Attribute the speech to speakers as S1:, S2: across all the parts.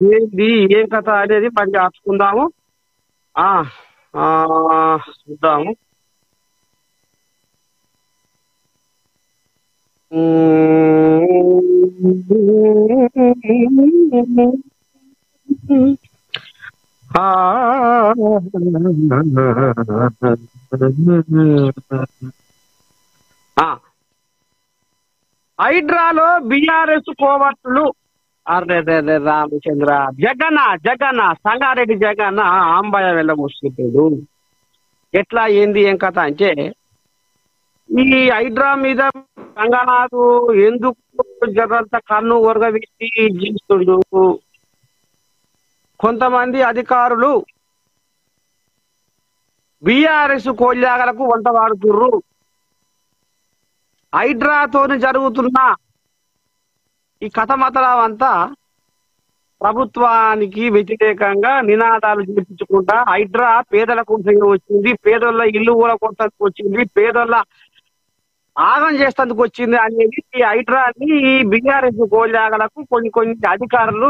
S1: ఏంది ఏం కథ అనేది మరి ఆచుకుందాము. ఆ ఆ, చూద్దాము. ఆ ఆ, హైడ్రాలో బిఆర్ఎస్ కోవట్లు. అరే రామచంద్ర, జగన్న సంగారెడ్డి జగన్న ఆంబయ్య వెళ్ళబోసుకుంటాడు. ఎట్లా ఏంది ఏం కథ అంటే, ఈ హైడ్రా మీద రంగనాథ్ ఎందుకు జగంత కన్ను ఒరగబెట్టి జీవిస్తుండు. కొంతమంది అధికారులు బిఆర్ఎస్ కోల్యాగలకు వంట వాడుతుర్రు. హైడ్రాతోని జరుగుతున్న ఈ కథ మాత్రం అంతా ప్రభుత్వానికి వ్యతిరేకంగా నినాదాలు చేపించుకుంటా హైడ్రా పేదలకు వచ్చింది, పేదోళ్ళ ఇల్లు కూడా కొట్టడానికి వచ్చింది, పేదోళ్ళ ఆగం చేసేందుకు వచ్చింది అనేది ఈ హైడ్రాని ఈ బిఆర్ఎస్ గోల్యాగలకు కొన్ని కొన్ని అధికారులు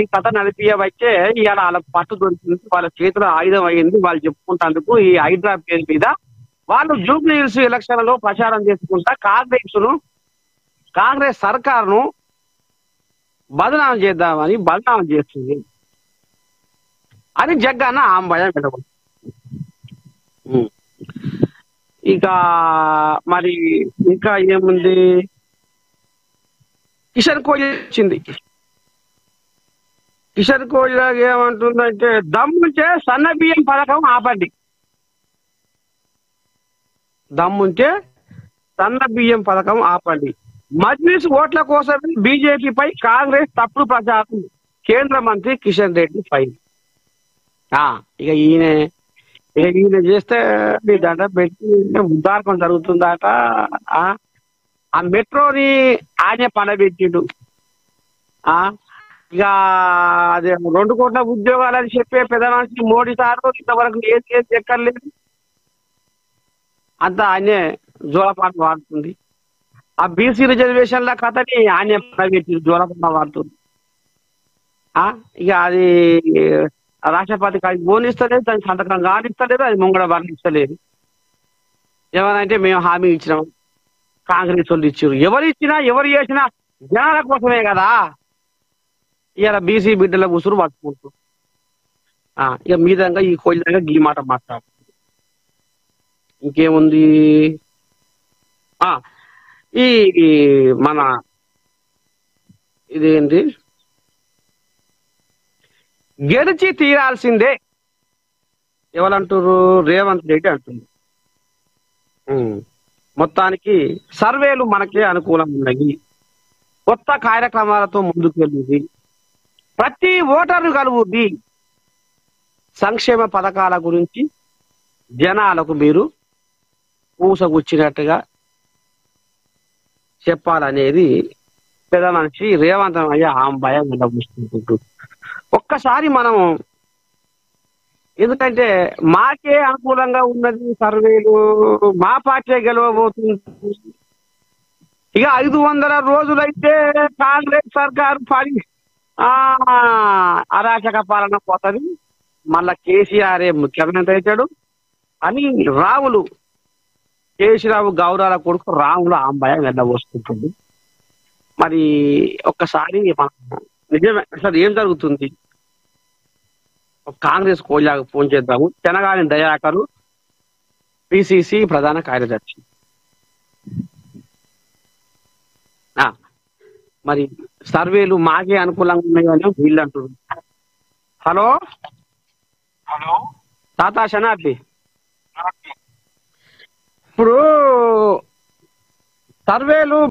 S1: ఈ కథ నడిపియవచ్చే ఇవాళ వాళ్ళకు పట్టు దొరికింది, వాళ్ళ చేతిలో ఆయుధం అయింది. వాళ్ళు చెప్పుకుంటేందుకు ఈ హైడ్రా పేరు మీద వాళ్ళు జూబ్లీ హిల్స్ ఎలక్షన్లలో ప్రచారం చేసుకుంటా కాంగ్రెస్ సర్కారును బదనాం చేస్తుంది అని జగ్గన్న ఆంబయ్య పెట్టకూడదు. ఇక మరి ఇంకా ఏముంది, కిషన్ కోహ్లీ వచ్చింది. కిషన్ కోహ్లీ ఏమంటుందంటే, దమ్ముంటే సన్న బియ్యం పథకం ఆపండి, దమ్ముంటే సన్న బియ్యం పథకం ఆపండి, మజ్లిస్ ఓట్ల కోసమే బీజేపీపై కాంగ్రెస్ తప్పుడు ప్రచారం, కేంద్ర మంత్రి కిషన్ రెడ్డి ఫైల్. ఇక ఈయన చేస్తే మీ దండ పెట్టి ఉద్దారకం జరుగుతుందట. ఆ మెట్రోని ఆయన పనబెట్టిండు. ఇక అదే 2 కోట్ల ఉద్యోగాలని చెప్పే పెద్ద మనిషి మోడీ సారు ఇంతవరకు ఏది ఎక్కర్లేదు, అంతా ఆయనే జోలపాట వాడుతుంది. ఆ బీసీ రిజర్వేషన్ల కథని ఆయనే పనబెట్టి జోలపాట వాడుతుంది. ఇక అది రాష్ట్రపతి కాడికి బోనిస్తలేదు, దానికి సంతకం కానిస్తలేదు, అది ముంగడ వర్ణిస్తలేదు. ఏమనంటే మేము హామీ ఇచ్చినాం, కాంగ్రెస్ వాళ్ళు ఇచ్చారు. ఎవరు ఇచ్చినా ఎవరు చేసినా జనాల కోసమే కదా. ఇలా బీసీ బిడ్డల ఉసురు పట్టుకుంటూ ఇక మీదంగా ఈ కోయిలంగా గీ మాట మాట్లాడు. ఇంకేముంది, ఈ మన ఇదేంటి, గెలిచి తీరాల్సిందే ఎవరంటారు, రేవంత్ రెడ్డి అంటుంది. మొత్తానికి సర్వేలు మనకే అనుకూలంగా ఉన్నాయి, కొత్త కార్యక్రమాలతో ముందుకు వెళ్ళింది, ప్రతి ఓటరు కలుగుద్ది, సంక్షేమ పథకాల గురించి జనాలకు మీరు పూసగుచ్చినట్టుగా చెప్పాలనేది పెద్ద మనిషి రేవంత్ అయ్యే ఆంబయ్య విన్నవిస్తుంటూ. ఒక్కసారి మనం, ఎందుకంటే మాకే అనుకూలంగా ఉన్నది సర్వేలు, మా పార్టీ గెలవబోతుంది. ఇక 500 రోజులైతే కాంగ్రెస్ సర్కారు అరాచక పాలన పోతుంది, మళ్ళా కేసీఆర్ ముఖ్యమంత్రి అవుతాడు అని కేసీరావు గౌరవాల కొడుకు రాములు ఆంబయ్య వెళ్ళబోసుకుంటుంది. మరి ఒక్కసారి మనం నిజమే అసలు ఏం జరుగుతుంది, కాంగ్రెస్ కోల్యాకు ఫోన్ చేద్దాము. తెనగాని దయాకరు, పిసిసి ప్రధాన కార్యదర్శి. మరి సర్వేలు మాకే అనుకూలంగా ఉన్నాయని వీళ్ళు అంటున్నారు. హలో తాతా శనార్థి, ఇప్పుడు సర్వేలు